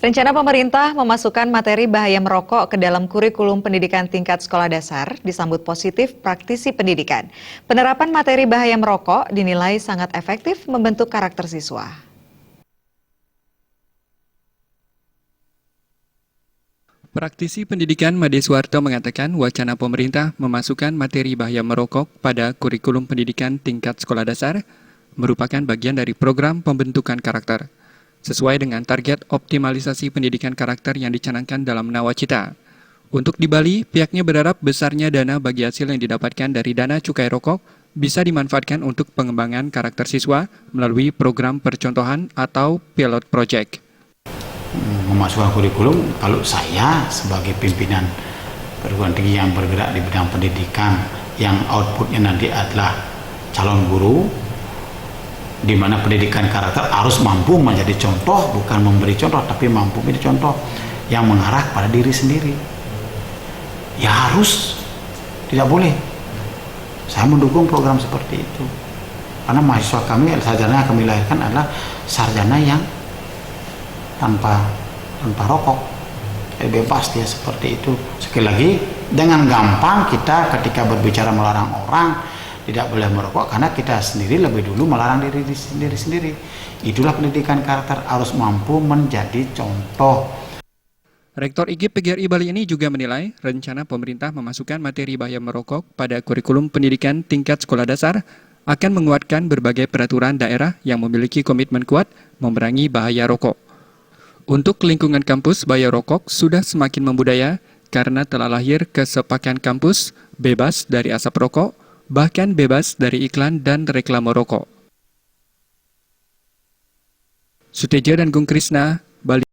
Rencana pemerintah memasukkan materi bahaya merokok ke dalam kurikulum pendidikan tingkat sekolah dasar disambut positif praktisi pendidikan. Penerapan materi bahaya merokok dinilai sangat efektif membentuk karakter siswa. Praktisi pendidikan Made Suwarto mengatakan wacana pemerintah memasukkan materi bahaya merokok pada kurikulum pendidikan tingkat sekolah dasar merupakan bagian dari program pembentukan karakter, sesuai dengan target optimalisasi pendidikan karakter yang dicanangkan dalam Nawacita. Untuk di Bali, pihaknya berharap besarnya dana bagi hasil yang didapatkan dari dana cukai rokok bisa dimanfaatkan untuk pengembangan karakter siswa melalui program percontohan atau pilot project. Memasukkan kurikulum, kalau saya sebagai pimpinan perguruan tinggi yang bergerak di bidang pendidikan yang outputnya nanti adalah calon guru, di mana pendidikan karakter harus mampu menjadi contoh, bukan memberi contoh tapi mampu menjadi contoh yang mengarah pada diri sendiri. Ya harus, tidak boleh. Saya mendukung program seperti itu karena mahasiswa kami, sarjana yang kami lahirkan adalah sarjana yang tanpa rokok, bebas dia seperti itu. Sekali lagi, dengan gampang kita ketika berbicara melarang orang tidak boleh merokok karena kita sendiri lebih dulu melarang diri sendiri. Itulah pendidikan karakter, harus mampu menjadi contoh. Rektor IGIP PGRI Bali ini juga menilai rencana pemerintah memasukkan materi bahaya merokok pada kurikulum pendidikan tingkat sekolah dasar akan menguatkan berbagai peraturan daerah yang memiliki komitmen kuat memerangi bahaya rokok. Untuk lingkungan kampus, bahaya rokok sudah semakin membudaya karena telah lahir kesepakan kampus bebas dari asap rokok, bahkan bebas dari iklan dan reklame rokok. Suteja dan Gung Krisna, Bali.